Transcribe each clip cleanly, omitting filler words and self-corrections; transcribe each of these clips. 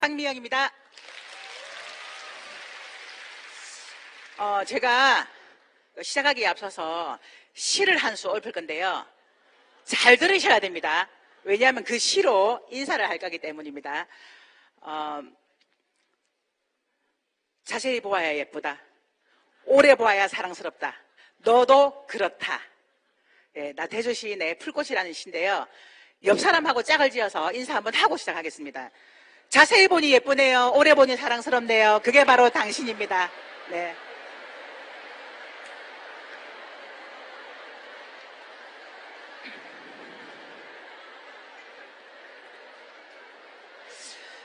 박미영입니다. 제가 시작하기에 앞서서 시를 한 수 읊을 건데요. 잘 들으셔야 됩니다. 왜냐하면 그 시로 인사를 할 거기 때문입니다. 자세히 보아야 예쁘다. 오래 보아야 사랑스럽다. 너도 그렇다. 네, 나태주 시인의 풀꽃이라는 시인데요. 옆 사람하고 짝을 지어서 인사 한번 하고 시작하겠습니다. 자세히 보니 예쁘네요. 오래 보니 사랑스럽네요. 그게 바로 당신입니다. 네.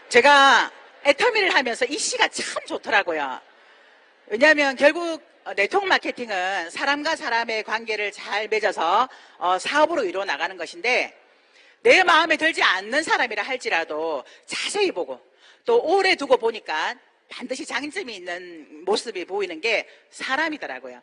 제가 애터미를 하면서 이 시가 참 좋더라고요. 왜냐하면 결국 네트워크 마케팅은 사람과 사람의 관계를 잘 맺어서 사업으로 이루어 나가는 것인데, 내 마음에 들지 않는 사람이라 할지라도 자세히 보고 또 오래 두고 보니까 반드시 장점이 있는 모습이 보이는 게 사람이더라고요.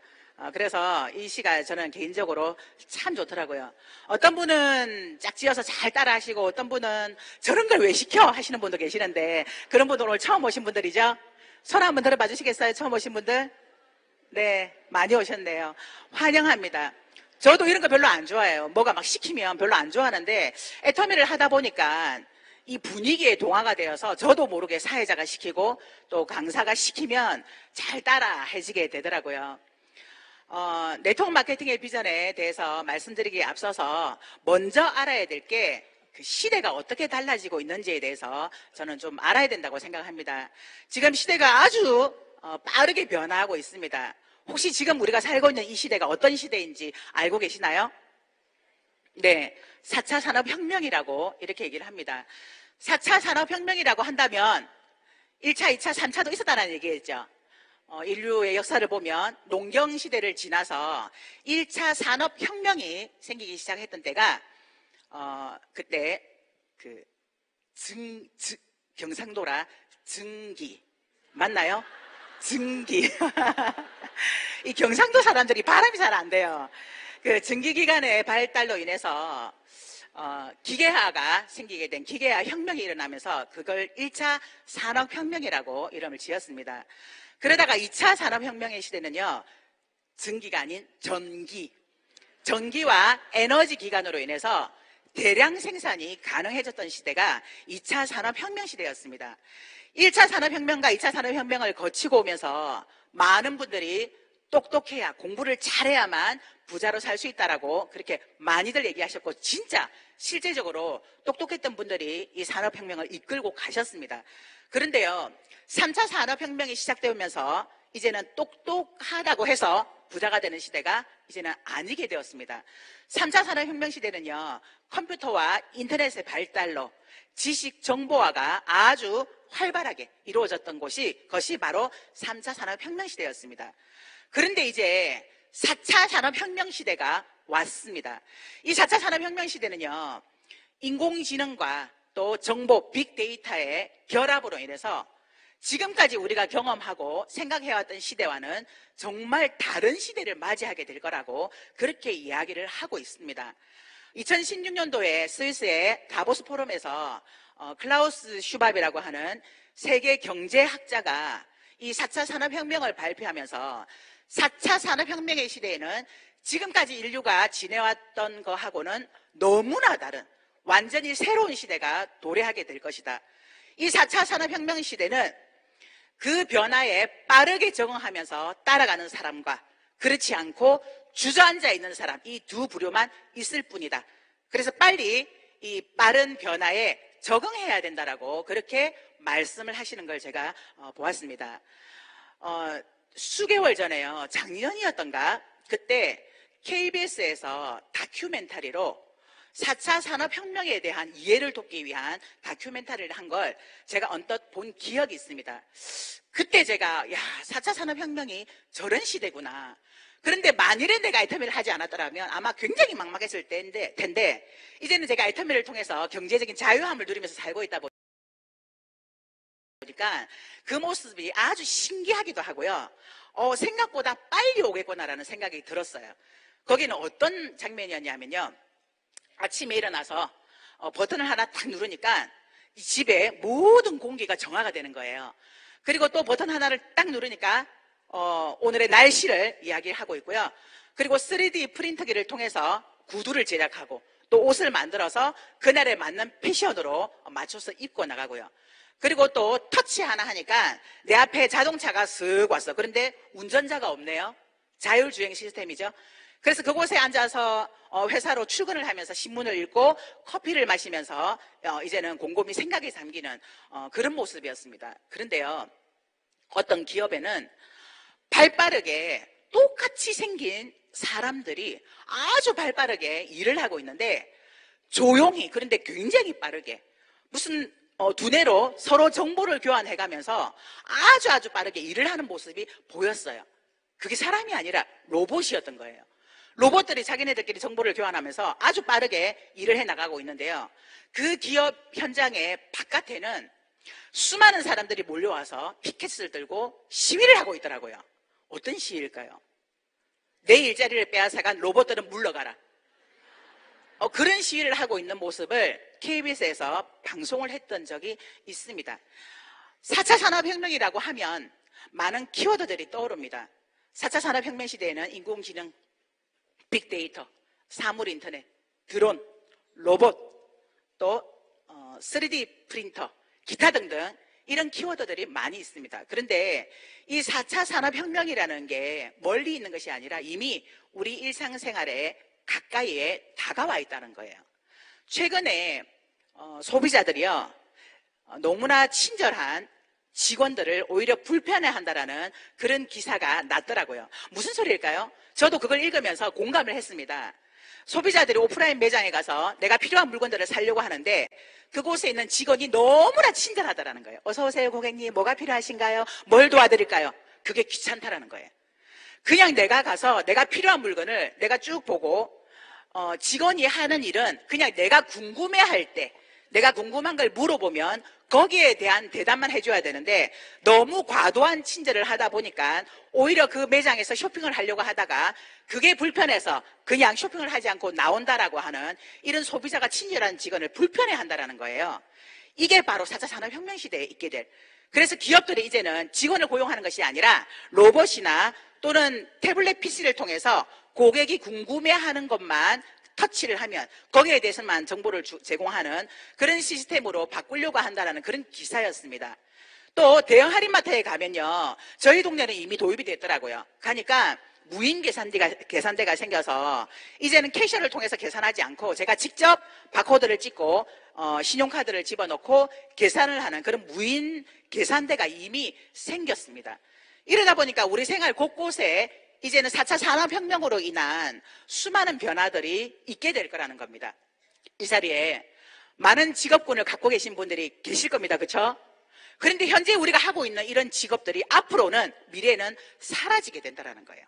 그래서 이 시가 저는 개인적으로 참 좋더라고요. 어떤 분은 짝지어서 잘 따라 하시고, 어떤 분은 저런 걸 왜 시켜 하시는 분도 계시는데, 그런 분들 오늘 처음 오신 분들이죠? 손 한번 들어봐 주시겠어요? 처음 오신 분들? 네, 많이 오셨네요. 환영합니다. 저도 이런 거 별로 안 좋아해요. 뭐가 막 시키면 별로 안 좋아하는데, 애터미를 하다 보니까 이 분위기에 동화가 되어서 저도 모르게 사회자가 시키고 또 강사가 시키면 잘 따라 해지게 되더라고요. 네트워크 마케팅의 비전에 대해서 말씀드리기에 앞서서 먼저 알아야 될 게 그 시대가 어떻게 달라지고 있는지에 대해서 저는 좀 알아야 된다고 생각합니다. 지금 시대가 아주 빠르게 변화하고 있습니다. 혹시 지금 우리가 살고 있는 이 시대가 어떤 시대인지 알고 계시나요? 네, 4차 산업혁명이라고 이렇게 얘기를 합니다. 4차 산업혁명이라고 한다면 1차, 2차, 3차도 있었다는 얘기겠죠. 인류의 역사를 보면 농경시대를 지나서 1차 산업혁명이 생기기 시작했던 때가 그때 경상도라 증기 맞나요? 증기. 이 경상도 사람들이 발음이 잘 안 돼요. 그 증기기관의 발달로 인해서 기계화가 생기게 된 기계화 혁명이 일어나면서 그걸 1차 산업혁명이라고 이름을 지었습니다. 그러다가 2차 산업혁명의 시대는요, 전기가 아닌 전기와 에너지 기관으로 인해서 대량 생산이 가능해졌던 시대가 2차 산업혁명 시대였습니다. 1차 산업혁명과 2차 산업혁명을 거치고 오면서 많은 분들이 똑똑해야, 공부를 잘해야만 부자로 살 수 있다라고 그렇게 많이들 얘기하셨고, 진짜 실제적으로 똑똑했던 분들이 이 산업혁명을 이끌고 가셨습니다. 그런데요, 3차 산업혁명이 시작되면서 이제는 똑똑하다고 해서 부자가 되는 시대가 이제는 아니게 되었습니다. 3차 산업혁명 시대는요, 컴퓨터와 인터넷의 발달로 지식 정보화가 아주 활발하게 이루어졌던 것이 바로 3차 산업혁명 시대였습니다. 그런데 이제 4차 산업혁명 시대가 왔습니다. 이 4차 산업혁명 시대는요, 인공지능과 또 정보, 빅데이터의 결합으로 인해서 지금까지 우리가 경험하고 생각해왔던 시대와는 정말 다른 시대를 맞이하게 될 거라고 그렇게 이야기를 하고 있습니다. 2016년도에 스위스의 다보스 포럼에서 클라우스 슈밥이라고 하는 세계 경제학자가 이 4차 산업혁명을 발표하면서 4차 산업혁명의 시대에는 지금까지 인류가 지내왔던 것하고는 너무나 다른 완전히 새로운 시대가 도래하게 될 것이다. 이 4차 산업혁명 시대는 그 변화에 빠르게 적응하면서 따라가는 사람과 그렇지 않고 주저앉아 있는 사람, 이 두 부류만 있을 뿐이다. 그래서 빨리 이 빠른 변화에 적응해야 된다라고 그렇게 말씀을 하시는 걸 제가 보았습니다. 수개월 전에요, 작년이었던가, 그때 KBS에서 다큐멘터리로 4차 산업혁명에 대한 이해를 돕기 위한 다큐멘터리를 한 걸 제가 언뜻 본 기억이 있습니다. 그때 제가 4차 산업혁명이 저런 시대구나. 그런데 만일에 내가 애터미를 하지 않았더라면 아마 굉장히 막막했을 텐데 이제는 제가 애터미를 통해서 경제적인 자유함을 누리면서 살고 있다 보니까 그 모습이 아주 신기하기도 하고요. 생각보다 빨리 오겠구나라는 생각이 들었어요. 거기는 어떤 장면이었냐면요, 아침에 일어나서 버튼을 하나 딱 누르니까 이 집에 모든 공기가 정화가 되는 거예요. 그리고 또 버튼 하나를 딱 누르니까 오늘의 날씨를 이야기하고 있고요. 그리고 3D 프린터기를 통해서 구두를 제작하고 또 옷을 만들어서 그날에 맞는 패션으로 맞춰서 입고 나가고요. 그리고 또 터치 하나 하니까 내 앞에 자동차가 쓱 왔어. 그런데 운전자가 없네요. 자율주행 시스템이죠. 그래서 그곳에 앉아서 회사로 출근을 하면서 신문을 읽고 커피를 마시면서 이제는 곰곰이 생각에 잠기는 그런 모습이었습니다. 그런데요, 어떤 기업에는 발빠르게 똑같이 생긴 사람들이 아주 발빠르게 일을 하고 있는데 조용히, 그런데 굉장히 빠르게 무슨 두뇌로 서로 정보를 교환해가면서 아주 빠르게 일을 하는 모습이 보였어요. 그게 사람이 아니라 로봇이었던 거예요. 로봇들이 자기네들끼리 정보를 교환하면서 아주 빠르게 일을 해나가고 있는데요. 그 기업 현장의 바깥에는 수많은 사람들이 몰려와서 피켓을 들고 시위를 하고 있더라고요. 어떤 시위일까요? 내 일자리를 빼앗아간 로봇들은 물러가라. 그런 시위를 하고 있는 모습을 KBS에서 방송을 했던 적이 있습니다. 4차 산업혁명이라고 하면 많은 키워드들이 떠오릅니다. 4차 산업혁명 시대에는 인공지능, 빅데이터, 사물인터넷, 드론, 로봇, 또 3D 프린터, 기타 등등 이런 키워드들이 많이 있습니다. 그런데 이 4차 산업혁명이라는 게 멀리 있는 것이 아니라 이미 우리 일상생활에 가까이에 다가와 있다는 거예요. 최근에 소비자들이요, 너무나 친절한 직원들을 오히려 불편해한다라는 그런 기사가 났더라고요. 무슨 소리일까요? 저도 그걸 읽으면서 공감을 했습니다. 소비자들이 오프라인 매장에 가서 내가 필요한 물건들을 사려고 하는데 그곳에 있는 직원이 너무나 친절하다라는 거예요. 어서 오세요 고객님, 뭐가 필요하신가요? 뭘 도와드릴까요? 그게 귀찮다라는 거예요. 그냥 내가 가서 내가 필요한 물건을 내가 쭉 보고 직원이 하는 일은 그냥 내가 궁금해할 때 내가 궁금한 걸 물어보면 거기에 대한 대답만 해줘야 되는데 너무 과도한 친절을 하다 보니까 오히려 그 매장에서 쇼핑을 하려고 하다가 그게 불편해서 그냥 쇼핑을 하지 않고 나온다라고 하는 이런 소비자가 친절한 직원을 불편해한다라는 거예요. 이게 바로 4차 산업혁명 시대에 있게 될, 그래서 기업들이 이제는 직원을 고용하는 것이 아니라 로봇이나 또는 태블릿 PC를 통해서 고객이 궁금해하는 것만 터치를 하면 거기에 대해서만 정보를 제공하는 그런 시스템으로 바꾸려고 한다는 그런 기사였습니다. 또 대형 할인마트에 가면요, 저희 동네는 이미 도입이 됐더라고요. 가니까 무인 계산대가 생겨서 이제는 캐셔를 통해서 계산하지 않고 제가 직접 바코드를 찍고 신용카드를 집어넣고 계산을 하는 그런 무인 계산대가 이미 생겼습니다. 이러다 보니까 우리 생활 곳곳에 이제는 4차 산업혁명으로 인한 수많은 변화들이 있게 될 거라는 겁니다. 이 자리에 많은 직업군을 갖고 계신 분들이 계실 겁니다. 그렇죠? 그런데 현재 우리가 하고 있는 이런 직업들이 앞으로는, 미래에는 사라지게 된다는 거예요.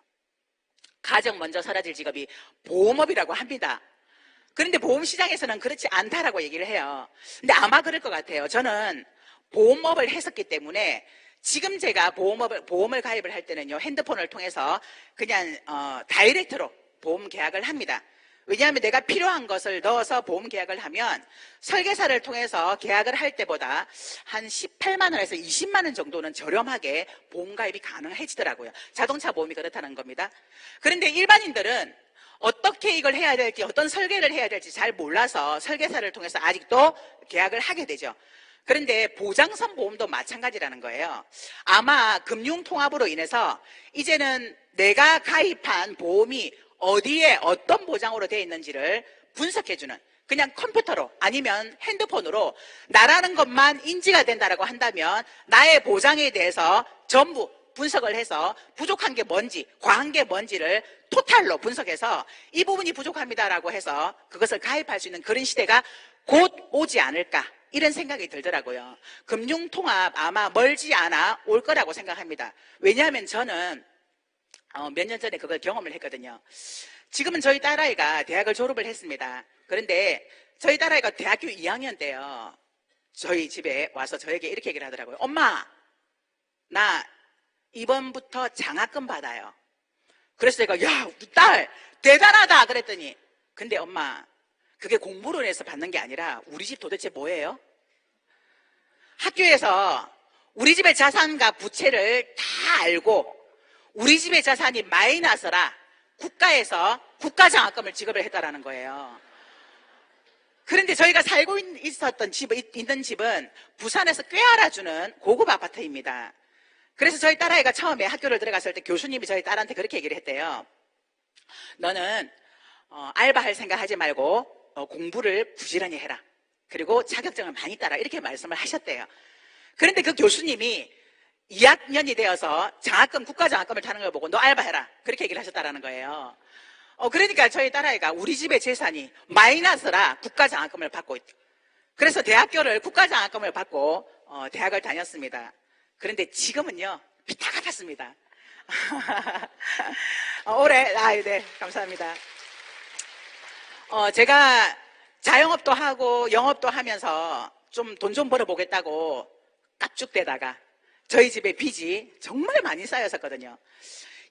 가장 먼저 사라질 직업이 보험업이라고 합니다. 그런데 보험시장에서는 그렇지 않다라고 얘기를 해요. 근데 아마 그럴 것 같아요. 저는 보험업을 했었기 때문에 지금 제가 보험을 가입을 할 때는요, 핸드폰을 통해서 그냥 다이렉트로 보험 계약을 합니다. 왜냐하면 내가 필요한 것을 넣어서 보험 계약을 하면 설계사를 통해서 계약을 할 때보다 한 18만 원에서 20만 원 정도는 저렴하게 보험 가입이 가능해지더라고요. 자동차 보험이 그렇다는 겁니다. 그런데 일반인들은 어떻게 이걸 해야 될지, 어떤 설계를 해야 될지 잘 몰라서 설계사를 통해서 아직도 계약을 하게 되죠. 그런데 보장성 보험도 마찬가지라는 거예요. 아마 금융통합으로 인해서 이제는 내가 가입한 보험이 어디에 어떤 보장으로 되어 있는지를 분석해주는, 그냥 컴퓨터로 아니면 핸드폰으로 나라는 것만 인지가 된다라고 한다면 나의 보장에 대해서 전부 분석을 해서 부족한 게 뭔지, 과한 게 뭔지를 토탈로 분석해서 이 부분이 부족합니다라고 해서 그것을 가입할 수 있는 그런 시대가 곧 오지 않을까, 이런 생각이 들더라고요. 금융통합 아마 멀지 않아 올 거라고 생각합니다. 왜냐하면 저는 몇 년 전에 그걸 경험을 했거든요. 지금은 저희 딸아이가 대학을 졸업을 했습니다. 그런데 저희 딸아이가 대학교 2학년 때요, 저희 집에 와서 저에게 이렇게 얘기를 하더라고요. 엄마, 나 이번부터 장학금 받아요. 그래서 제가 야, 우리 딸 대단하다 그랬더니, 근데 엄마, 그게 공부로 해서 받는 게 아니라 우리 집 도대체 뭐예요? 학교에서 우리 집의 자산과 부채를 다 알고 우리 집의 자산이 마이너스라 국가에서 국가장학금을 지급을 했다라는 거예요. 그런데 저희가 살고 있는 집은 부산에서 꽤 알아주는 고급 아파트입니다. 그래서 저희 딸아이가 처음에 학교를 들어갔을 때 교수님이 저희 딸한테 그렇게 얘기를 했대요. 너는 알바할 생각 하지 말고 공부를 부지런히 해라. 그리고 자격증을 많이 따라. 이렇게 말씀을 하셨대요. 그런데 그 교수님이 2학년이 되어서 장학금, 국가장학금을 타는 걸 보고 너 알바해라. 그렇게 얘기를 하셨다라는 거예요. 그러니까 저희 딸아이가 우리 집의 재산이 마이너스라 국가장학금을 받고 있다. 그래서 대학교를 국가장학금을 받고 대학을 다녔습니다. 그런데 지금은요, 피타가 팠습니다. 올해, 네, 감사합니다. 제가 자영업도 하고 영업도 하면서 좀 돈 좀 벌어보겠다고 깝죽대다가 저희 집에 빚이 정말 많이 쌓였었거든요.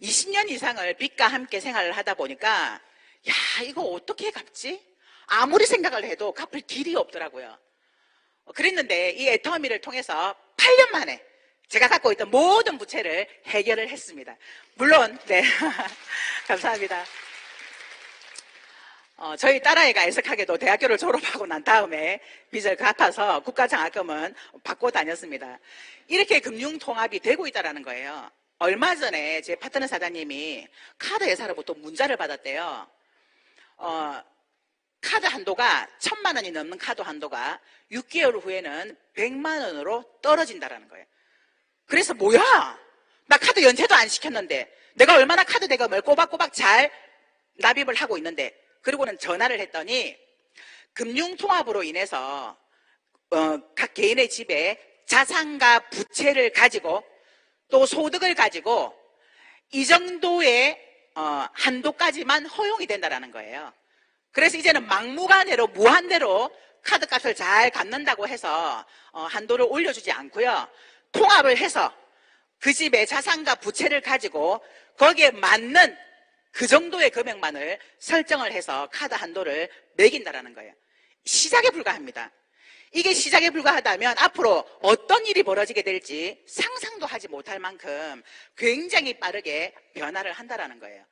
20년 이상을 빚과 함께 생활을 하다 보니까 야, 이거 어떻게 갚지? 아무리 생각을 해도 갚을 길이 없더라고요. 그랬는데 이 애터미를 통해서 8년 만에 제가 갖고 있던 모든 부채를 해결을 했습니다. 물론 네 감사합니다. 저희 딸아이가 애석하게도 대학교를 졸업하고 난 다음에 빚을 갚아서 국가장학금은 받고 다녔습니다. 이렇게 금융통합이 되고 있다는 거예요. 얼마 전에 제 파트너 사장님이 카드 회사로부터 문자를 받았대요. 카드 한도가 1,000만 원이 넘는 카드 한도가 6개월 후에는 100만 원으로 떨어진다는 거예요. 그래서 뭐야? 나 카드 연체도 안 시켰는데 내가 얼마나 카드 대금을 꼬박꼬박 잘 납입을 하고 있는데, 그리고는 전화를 했더니 금융통합으로 인해서 각 개인의 집에 자산과 부채를 가지고 또 소득을 가지고 이 정도의 한도까지만 허용이 된다는 거예요. 그래서 이제는 막무가내로 무한대로 카드값을 잘 갚는다고 해서 한도를 올려주지 않고요. 통합을 해서 그 집의 자산과 부채를 가지고 거기에 맞는 그 정도의 금액만을 설정을 해서 카드 한도를 매긴다는 거예요. 시작에 불과합니다. 이게 시작에 불과하다면 앞으로 어떤 일이 벌어지게 될지 상상도 하지 못할 만큼 굉장히 빠르게 변화를 한다는 거예요.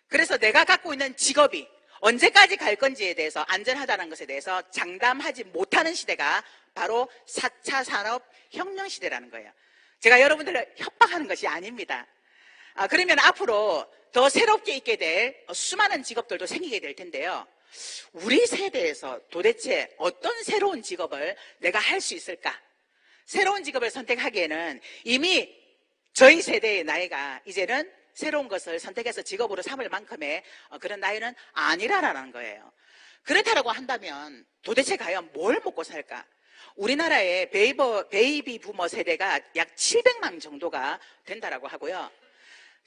그래서 내가 갖고 있는 직업이 언제까지 갈 건지에 대해서, 안전하다는 것에 대해서 장담하지 못하는 시대가 바로 4차 산업혁명 시대라는 거예요. 제가 여러분들을 협박하는 것이 아닙니다. 그러면 앞으로 더 새롭게 있게 될 수많은 직업들도 생기게 될 텐데요. 우리 세대에서 도대체 어떤 새로운 직업을 내가 할 수 있을까? 새로운 직업을 선택하기에는 이미 저희 세대의 나이가 이제는 새로운 것을 선택해서 직업으로 삼을 만큼의 그런 나이는 아니라는 거예요. 그렇다고 한다면 도대체 과연 뭘 먹고 살까? 우리나라의 베이비 부머 세대가 약 700만 정도가 된다라고 하고요.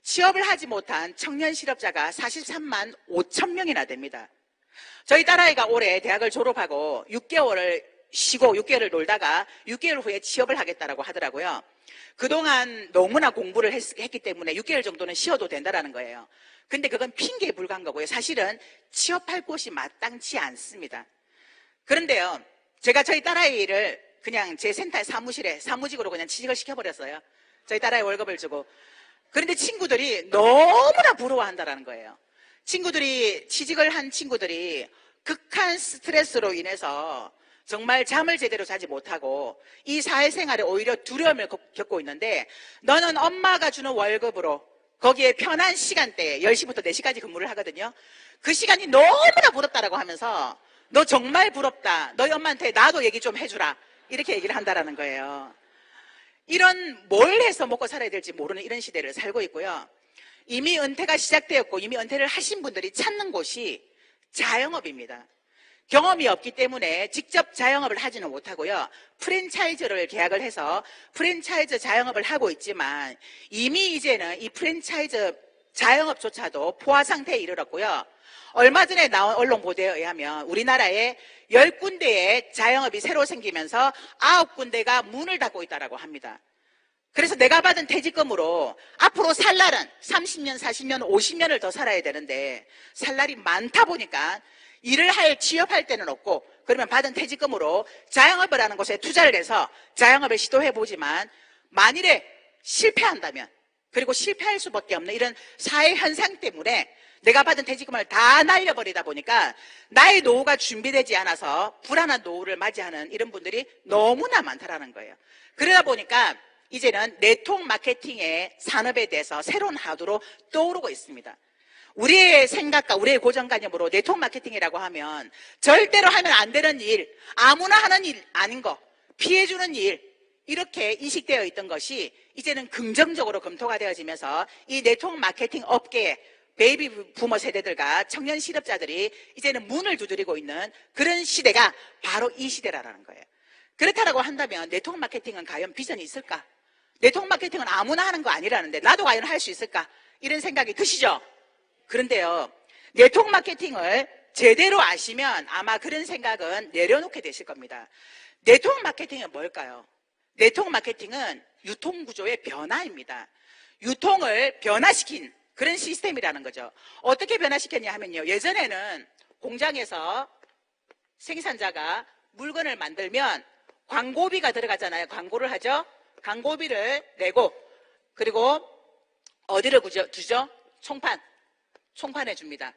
취업을 하지 못한 청년 실업자가 43만 5천 명이나 됩니다. 저희 딸아이가 올해 대학을 졸업하고 6개월을 쉬고 6개월을 놀다가 6개월 후에 취업을 하겠다라고 하더라고요. 그동안 너무나 공부를 했기 때문에 6개월 정도는 쉬어도 된다라는 거예요. 근데 그건 핑계에 불과한 거고요. 사실은 취업할 곳이 마땅치 않습니다. 그런데요, 제가 저희 딸아이를 그냥 제 센터의 사무실에 사무직으로 그냥 취직을 시켜버렸어요. 저희 딸아이 월급을 주고. 그런데 친구들이 너무나 부러워한다는 거예요. 취직을 한 친구들이 극한 스트레스로 인해서 정말 잠을 제대로 자지 못하고 이 사회생활에 오히려 두려움을 겪고 있는데, 너는 엄마가 주는 월급으로 거기에 편한 시간대에 10시부터 4시까지 근무를 하거든요. 그 시간이 너무나 부럽다라고 하면서 너 정말 부럽다. 너희 엄마한테 나도 얘기 좀 해주라. 이렇게 얘기를 한다라는 거예요. 이런 뭘 해서 먹고 살아야 될지 모르는 이런 시대를 살고 있고요. 이미 은퇴가 시작되었고 이미 은퇴를 하신 분들이 찾는 곳이 자영업입니다. 경험이 없기 때문에 직접 자영업을 하지는 못하고요. 프랜차이즈를 계약을 해서 프랜차이즈 자영업을 하고 있지만 이미 이제는 이 프랜차이즈 자영업조차도 포화 상태에 이르렀고요. 얼마 전에 나온 언론 보도에 의하면 우리나라에 10군데의 자영업이 새로 생기면서 9군데가 문을 닫고 있다고 합니다. 그래서 내가 받은 퇴직금으로 앞으로 살 날은 30년, 40년, 50년을 더 살아야 되는데 살 날이 많다 보니까 일을 취업할 때는 없고 그러면 받은 퇴직금으로 자영업을 하는 곳에 투자를 해서 자영업을 시도해보지만 만일에 실패한다면, 그리고 실패할 수밖에 없는 이런 사회 현상 때문에 내가 받은 퇴직금을 다 날려버리다 보니까 나의 노후가 준비되지 않아서 불안한 노후를 맞이하는 이런 분들이 너무나 많다라는 거예요. 그러다 보니까 이제는 네트워크 마케팅의 산업에 대해서 새로운 화두로 떠오르고 있습니다. 우리의 생각과 우리의 고정관념으로 네트워크 마케팅이라고 하면 절대로 하면 안 되는 일, 아무나 하는 일 아닌 거, 피해주는 일, 이렇게 인식되어 있던 것이 이제는 긍정적으로 검토가 되어지면서 이 네트워크 마케팅 업계에 베이비 부머 세대들과 청년 실업자들이 이제는 문을 두드리고 있는 그런 시대가 바로 이 시대라는 거예요. 그렇다고 한다면 네트워크 마케팅은 과연 비전이 있을까? 네트워크 마케팅은 아무나 하는 거 아니라는데 나도 과연 할 수 있을까? 이런 생각이 드시죠? 그런데요, 네트워크 마케팅을 제대로 아시면 아마 그런 생각은 내려놓게 되실 겁니다. 네트워크 마케팅은 뭘까요? 네트워크 마케팅은 유통구조의 변화입니다. 유통을 변화시킨 그런 시스템이라는 거죠. 어떻게 변화시켰냐 하면요, 예전에는 공장에서 생산자가 물건을 만들면 광고비가 들어가잖아요. 광고를 하죠. 광고비를 내고, 그리고 어디를 두죠? 총판에 줍니다.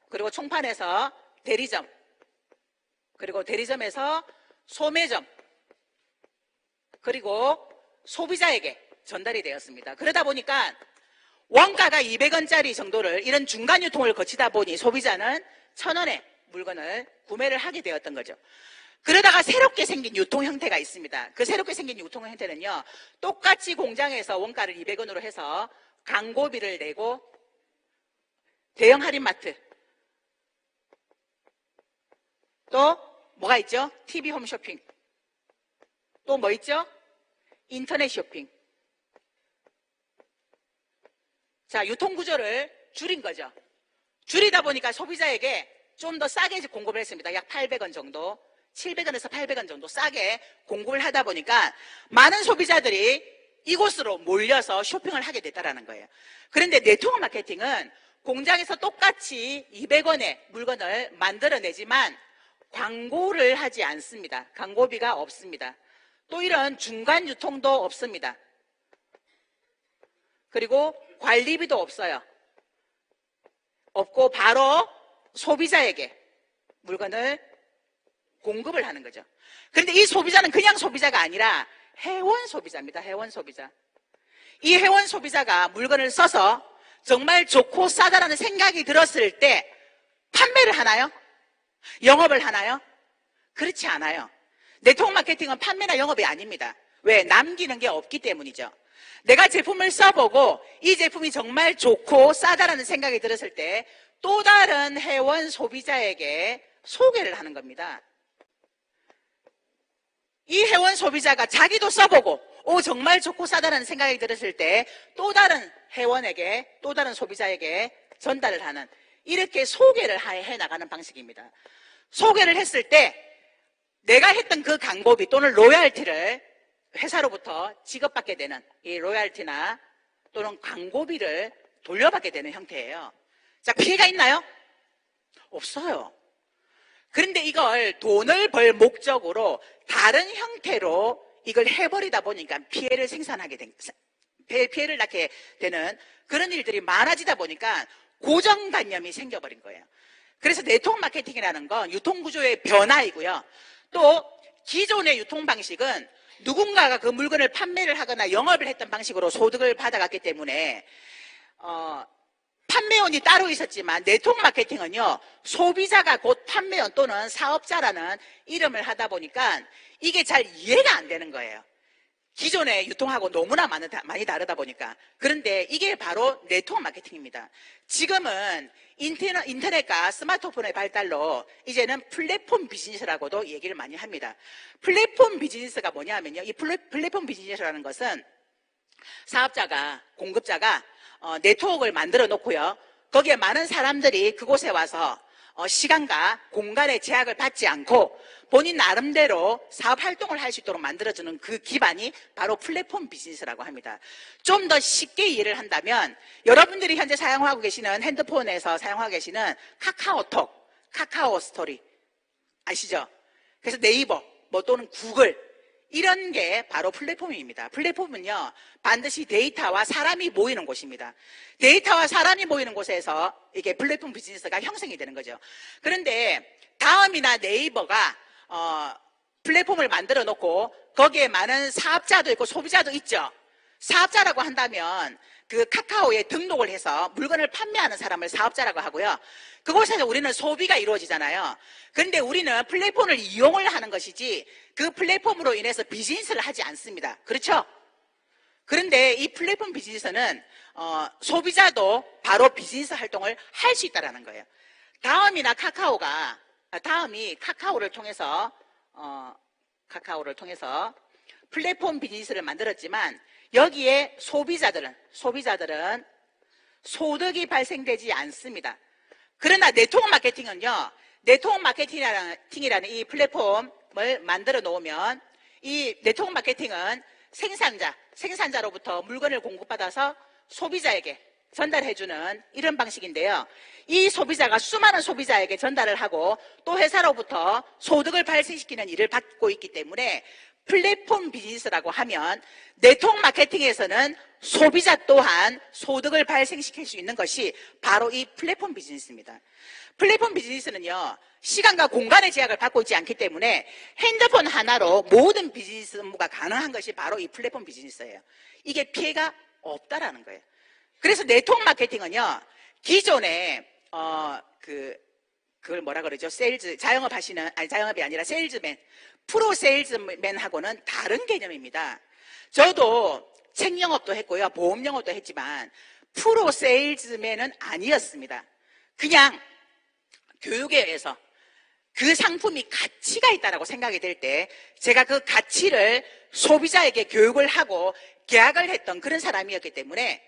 그리고 총판에서 대리점, 그리고 대리점에서 소매점, 그리고 소비자에게 전달이 되었습니다. 그러다 보니까 원가가 200원짜리 정도를 이런 중간 유통을 거치다 보니 소비자는 1,000원에 물건을 구매를 하게 되었던 거죠. 그러다가 새롭게 생긴 유통 형태가 있습니다. 그 새롭게 생긴 유통 형태는요, 똑같이 공장에서 원가를 200원으로 해서 광고비를 내고 대형 할인마트, 또 뭐가 있죠? TV 홈쇼핑, 또 뭐 있죠? 인터넷 쇼핑. 자, 유통구조를 줄인 거죠. 줄이다 보니까 소비자에게 좀 더 싸게 공급을 했습니다. 약 800원 정도, 700원에서 800원 정도 싸게 공급을 하다 보니까 많은 소비자들이 이곳으로 몰려서 쇼핑을 하게 됐다는 거예요. 그런데 네트워크 마케팅은 공장에서 똑같이 200원의 물건을 만들어내지만 광고를 하지 않습니다. 광고비가 없습니다. 또 이런 중간 유통도 없습니다. 그리고 관리비도 없어요. 없고 바로 소비자에게 물건을 공급을 하는 거죠. 그런데 이 소비자는 그냥 소비자가 아니라 회원 소비자입니다. 회원 소비자. 이 회원 소비자가 물건을 써서 정말 좋고 싸다라는 생각이 들었을 때 판매를 하나요? 영업을 하나요? 그렇지 않아요. 네트워크 마케팅은 판매나 영업이 아닙니다. 왜? 남기는 게 없기 때문이죠. 내가 제품을 써보고 이 제품이 정말 좋고 싸다라는 생각이 들었을 때 또 다른 회원 소비자에게 소개를 하는 겁니다. 이 회원 소비자가 자기도 써보고 정말 좋고 싸다라는 생각이 들었을 때 또 다른 회원에게, 또 다른 소비자에게 전달을 하는, 이렇게 소개를 해나가는 방식입니다. 소개를 했을 때 내가 했던 그 광고비 또는 로열티를 회사로부터 지급받게 되는 이 로열티나 또는 광고비를 돌려받게 되는 형태예요. 자, 피해가 있나요? 없어요. 그런데 이걸 돈을 벌 목적으로 다른 형태로 이걸 해버리다 보니까 피해를 낳게 되는 그런 일들이 많아지다 보니까 고정관념이 생겨버린 거예요. 그래서 네트워크 마케팅이라는 건 유통구조의 변화이고요. 또 기존의 유통 방식은 누군가가 그 물건을 판매를 하거나 영업을 했던 방식으로 소득을 받아갔기 때문에 판매원이 따로 있었지만 네트워크 마케팅은요, 소비자가 곧 판매원 또는 사업자라는 이름을 하다 보니까 이게 잘 이해가 안 되는 거예요. 기존의 유통하고 너무나 많이 다르다 보니까. 그런데 이게 바로 네트워크 마케팅입니다. 지금은 인터넷과 스마트폰의 발달로 이제는 플랫폼 비즈니스라고도 얘기를 많이 합니다. 플랫폼 비즈니스가 뭐냐면요, 이 플랫폼 비즈니스라는 것은 사업자가, 공급자가 네트워크를 만들어 놓고요, 거기에 많은 사람들이 그곳에 와서 시간과 공간의 제약을 받지 않고 본인 나름대로 사업 활동을 할 수 있도록 만들어주는 그 기반이 바로 플랫폼 비즈니스라고 합니다. 좀 더 쉽게 이해를 한다면 여러분들이 현재 사용하고 계시는 핸드폰에서 사용하고 계시는 카카오톡, 카카오 스토리 아시죠? 그래서 네이버 뭐 또는 구글 이런 게 바로 플랫폼입니다. 플랫폼은요 반드시 데이터와 사람이 모이는 곳입니다. 데이터와 사람이 모이는 곳에서 이게 플랫폼 비즈니스가 형성이 되는 거죠. 그런데 다음이나 네이버가 플랫폼을 만들어 놓고 거기에 많은 사업자도 있고 소비자도 있죠. 사업자라고 한다면 그 카카오에 등록을 해서 물건을 판매하는 사람을 사업자라고 하고요. 그곳에서 우리는 소비가 이루어지잖아요. 그런데 우리는 플랫폼을 이용을 하는 것이지 그 플랫폼으로 인해서 비즈니스를 하지 않습니다. 그렇죠? 그런데 이 플랫폼 비즈니스는 소비자도 바로 비즈니스 활동을 할 수 있다는 거예요. 다음이 카카오를 통해서 플랫폼 비즈니스를 만들었지만 여기에 소비자들은 소득이 발생되지 않습니다. 그러나 네트워크 마케팅은요, 네트워크 마케팅이라는 이 플랫폼을 만들어 놓으면 이 네트워크 마케팅은 생산자로부터 물건을 공급받아서 소비자에게 전달해주는 이런 방식인데요. 이 소비자가 수많은 소비자에게 전달을 하고 또 회사로부터 소득을 발생시키는 일을 받고 있기 때문에 플랫폼 비즈니스라고 하면 네트워크 마케팅에서는 소비자 또한 소득을 발생시킬 수 있는 것이 바로 이 플랫폼 비즈니스입니다. 플랫폼 비즈니스는요, 시간과 공간의 제약을 받고 있지 않기 때문에 핸드폰 하나로 모든 비즈니스 업무가 가능한 것이 바로 이 플랫폼 비즈니스예요. 이게 피해가 없다라는 거예요. 그래서 네트워크 마케팅은요, 기존에 그걸 뭐라 그러죠? 자영업이 아니라 세일즈맨, 프로 세일즈맨하고는 다른 개념입니다. 저도 책 영업도 했고요, 보험 영업도 했지만 프로 세일즈맨은 아니었습니다. 그냥 교육에 의해서 그 상품이 가치가 있다라고 생각이 될 때 제가 그 가치를 소비자에게 교육을 하고 계약을 했던 그런 사람이었기 때문에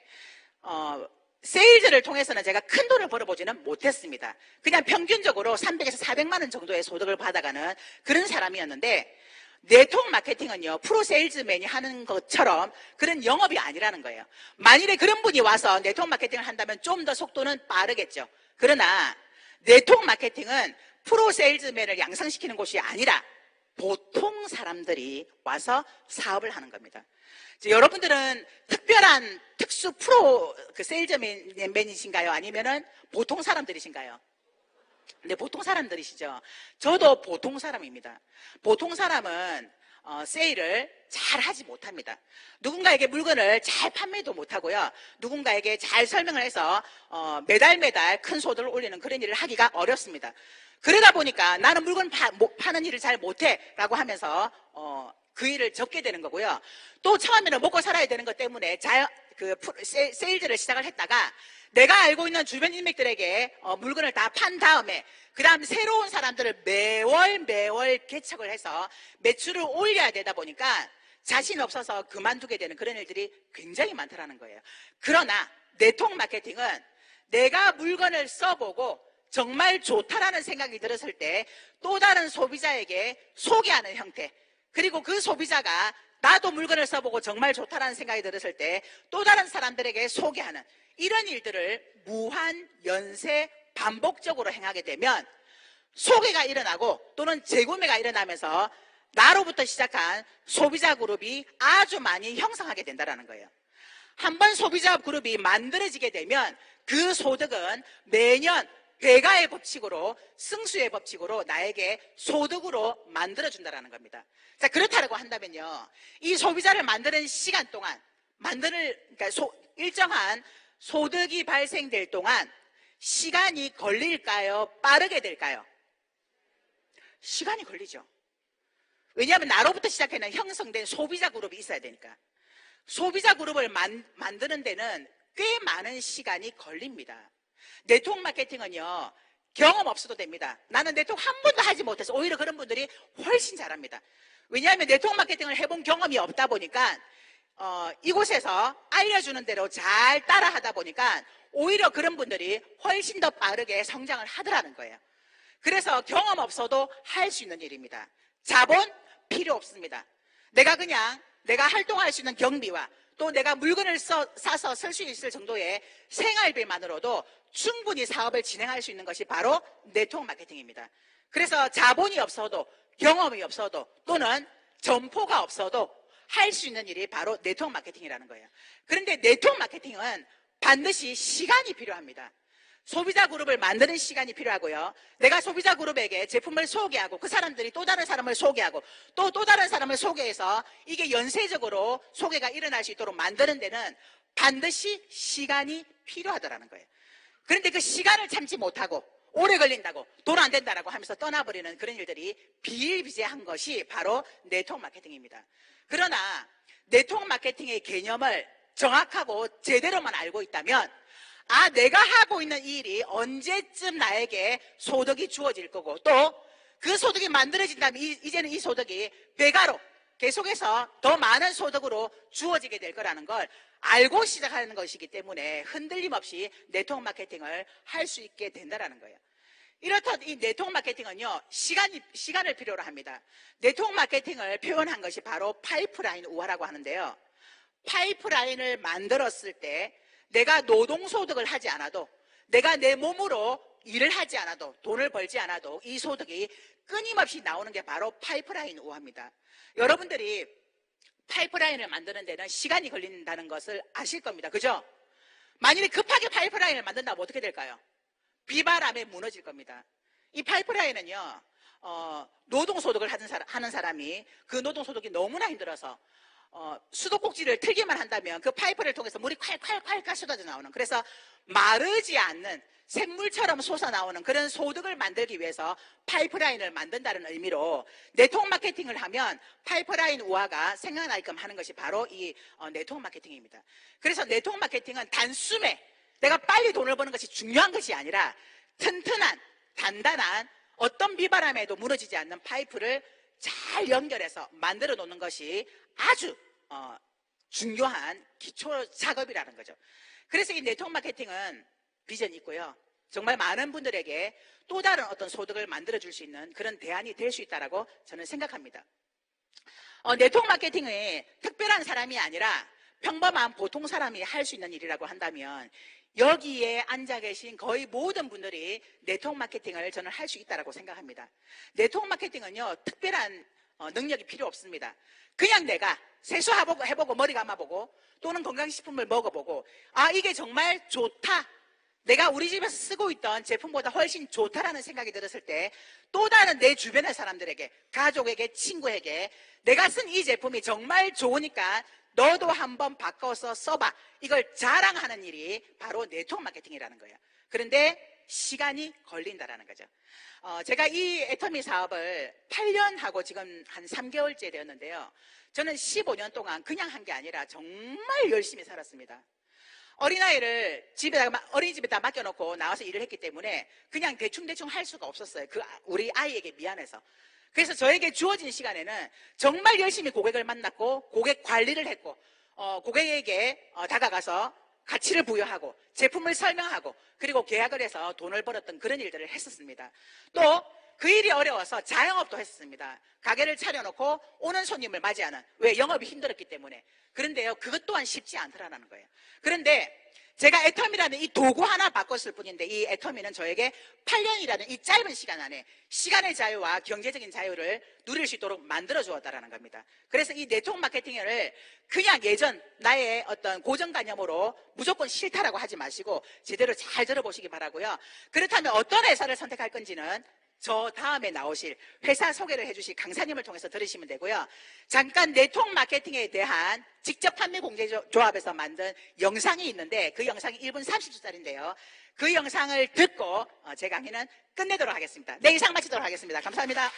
세일즈를 통해서는 제가 큰 돈을 벌어보지는 못했습니다. 그냥 평균적으로 300에서 400만 원 정도의 소득을 받아가는 그런 사람이었는데 네트워크 마케팅은요, 프로 세일즈맨이 하는 것처럼 그런 영업이 아니라는 거예요. 만일에 그런 분이 와서 네트워크 마케팅을 한다면 좀 더 속도는 빠르겠죠. 그러나 네트워크 마케팅은 프로 세일즈맨을 양성시키는 곳이 아니라 보통 사람들이 와서 사업을 하는 겁니다. 여러분들은 특별한 특수 프로 세일즈맨이신가요? 아니면은 보통 사람들이신가요? 네, 보통 사람들이시죠. 저도 보통 사람입니다. 보통 사람은 세일을 잘 하지 못합니다. 누군가에게 물건을 잘 판매도 못하고요. 누군가에게 잘 설명을 해서 매달 큰 소득을 올리는 그런 일을 하기가 어렵습니다. 그러다 보니까 나는 물건 파는 일을 잘 못해 라고 하면서 그 일을 접게 되는 거고요. 또 처음에는 먹고 살아야 되는 것 때문에 세일즈를 시작을 했다가 내가 알고 있는 주변 인맥들에게 물건을 다 판 다음에 그 다음 새로운 사람들을 매월 개척을 해서 매출을 올려야 되다 보니까 자신 없어서 그만두게 되는 그런 일들이 굉장히 많다라는 거예요. 그러나 네트워크 마케팅은 내가 물건을 써보고 정말 좋다라는 생각이 들었을 때 또 다른 소비자에게 소개하는 형태, 그리고 그 소비자가 나도 물건을 써보고 정말 좋다라는 생각이 들었을 때 또 다른 사람들에게 소개하는 이런 일들을 무한 연쇄 반복적으로 행하게 되면 소개가 일어나고 또는 재구매가 일어나면서 나로부터 시작한 소비자 그룹이 아주 많이 형성하게 된다는 거예요. 한번 소비자 그룹이 만들어지게 되면 그 소득은 매년 배가의 법칙으로, 승수의 법칙으로 나에게 소득으로 만들어준다는 겁니다. 자, 그렇다고 한다면요, 이 소비자를 만드는 시간 동안 그러니까 일정한 소득이 발생될 동안 시간이 걸릴까요? 빠르게 될까요? 시간이 걸리죠. 왜냐하면 나로부터 시작해는 형성된 소비자 그룹이 있어야 되니까. 소비자 그룹을 만드는 데는 꽤 많은 시간이 걸립니다. 네트워크 마케팅은요, 경험 없어도 됩니다. 나는 네트워크 한 번도 하지 못해서 오히려 그런 분들이 훨씬 잘합니다. 왜냐하면 네트워크 마케팅을 해본 경험이 없다 보니까 이곳에서 알려주는 대로 잘 따라하다 보니까 오히려 그런 분들이 훨씬 더 빠르게 성장을 하더라는 거예요. 그래서 경험 없어도 할 수 있는 일입니다. 자본 필요 없습니다. 내가 활동할 수 있는 경비와 또 내가 물건을 사서 쓸 수 있을 정도의 생활비만으로도 충분히 사업을 진행할 수 있는 것이 바로 네트워크 마케팅입니다. 그래서 자본이 없어도 경험이 없어도 또는 점포가 없어도 할 수 있는 일이 바로 네트워크 마케팅이라는 거예요. 그런데 네트워크 마케팅은 반드시 시간이 필요합니다. 소비자 그룹을 만드는 시간이 필요하고요. 내가 소비자 그룹에게 제품을 소개하고 그 사람들이 또 다른 사람을 소개하고 또 다른 사람을 소개해서 이게 연쇄적으로 소개가 일어날 수 있도록 만드는 데는 반드시 시간이 필요하다는 거예요. 그런데 그 시간을 참지 못하고 오래 걸린다고 돈 안 된다라고 하면서 떠나버리는 그런 일들이 비일비재한 것이 바로 네트워크 마케팅입니다. 그러나 네트워크 마케팅의 개념을 정확하고 제대로만 알고 있다면 내가 하고 있는 이 일이 언제쯤 나에게 소득이 주어질 거고 또 그 소득이 만들어진다면 이제는 이 소득이 배가로 계속해서 더 많은 소득으로 주어지게 될 거라는 걸 알고 시작하는 것이기 때문에 흔들림 없이 네트워크 마케팅을 할 수 있게 된다는 거예요. 이렇듯 이 네트워크 마케팅은요, 시간을 필요로 합니다. 네트워크 마케팅을 표현한 것이 바로 파이프라인 우화라고 하는데요. 파이프라인을 만들었을 때 내가 노동소득을 하지 않아도 내가 내 몸으로 일을 하지 않아도 돈을 벌지 않아도 이 소득이 끊임없이 나오는 게 바로 파이프라인 우화입니다. 여러분들이 파이프라인을 만드는 데는 시간이 걸린다는 것을 아실 겁니다. 그죠? 만일에 급하게 파이프라인을 만든다면 어떻게 될까요? 비바람에 무너질 겁니다. 이 파이프라인은요, 노동소득을 하는 사람이 그 노동소득이 너무나 힘들어서 수도꼭지를 틀기만 한다면 그 파이프를 통해서 물이 콸콸콸 쏟아져 나오는, 그래서 마르지 않는 샘물처럼 솟아나오는 그런 소득을 만들기 위해서 파이프라인을 만든다는 의미로 네트워크 마케팅을 하면 파이프라인 우화가 생각나게끔 하는 것이 바로 이 네트워크 마케팅입니다. 그래서 네트워크 마케팅은 단숨에 내가 빨리 돈을 버는 것이 중요한 것이 아니라 튼튼한, 단단한 어떤 비바람에도 무너지지 않는 파이프를 잘 연결해서 만들어 놓는 것이 아주 중요한 기초 작업이라는 거죠. 그래서 이 네트워크 마케팅은 비전이 있고요. 정말 많은 분들에게 또 다른 어떤 소득을 만들어줄 수 있는 그런 대안이 될 수 있다고 저는 생각합니다. 네트워크 마케팅이 특별한 사람이 아니라 평범한 보통 사람이 할 수 있는 일이라고 한다면 여기에 앉아 계신 거의 모든 분들이 네트워크 마케팅을 저는 할 수 있다고 생각합니다. 네트워크 마케팅은요, 특별한 능력이 필요 없습니다. 그냥 내가 세수해보고 머리 감아보고 또는 건강식품을 먹어보고 이게 정말 좋다, 내가 우리 집에서 쓰고 있던 제품보다 훨씬 좋다라는 생각이 들었을 때 또 다른 내 주변의 사람들에게, 가족에게, 친구에게 내가 쓴 이 제품이 정말 좋으니까 너도 한번 바꿔서 써봐, 이걸 자랑하는 일이 바로 네트워크 마케팅이라는 거예요. 그런데 시간이 걸린다라는 거죠. 제가 이 애터미 사업을 8년 하고 지금 한 3개월째 되었는데요. 저는 15년 동안 그냥 한 게 아니라 정말 열심히 살았습니다. 어린아이를 어린이집에다 맡겨놓고 나와서 일을 했기 때문에 그냥 대충 할 수가 없었어요. 우리 아이에게 미안해서. 그래서 저에게 주어진 시간에는 정말 열심히 고객을 만났고 고객 관리를 했고 고객에게 다가가서 가치를 부여하고 제품을 설명하고 그리고 계약을 해서 돈을 벌었던 그런 일들을 했었습니다. 또 그 일이 어려워서 자영업도 했었습니다. 가게를 차려놓고 오는 손님을 맞이하는, 왜? 영업이 힘들었기 때문에. 그런데요, 그것 또한 쉽지 않더라는 거예요. 그런데 제가 애터미라는 이 도구 하나 바꿨을 뿐인데 이 애터미는 저에게 8년이라는 이 짧은 시간 안에 시간의 자유와 경제적인 자유를 누릴 수 있도록 만들어 주었다는 겁니다. 그래서 이 네트워크 마케팅을 그냥 예전 나의 어떤 고정관념으로 무조건 싫다라고 하지 마시고 제대로 잘 들어보시기 바라고요. 그렇다면 어떤 회사를 선택할 건지는 저 다음에 나오실 회사 소개를 해주실 강사님을 통해서 들으시면 되고요. 잠깐 네트워크 마케팅에 대한 직접 판매 공제조합에서 만든 영상이 있는데 그 영상이 1분 30초짜리인데요. 그 영상을 듣고 제 강의는 끝내도록 하겠습니다. 네, 이상 마치도록 하겠습니다. 감사합니다.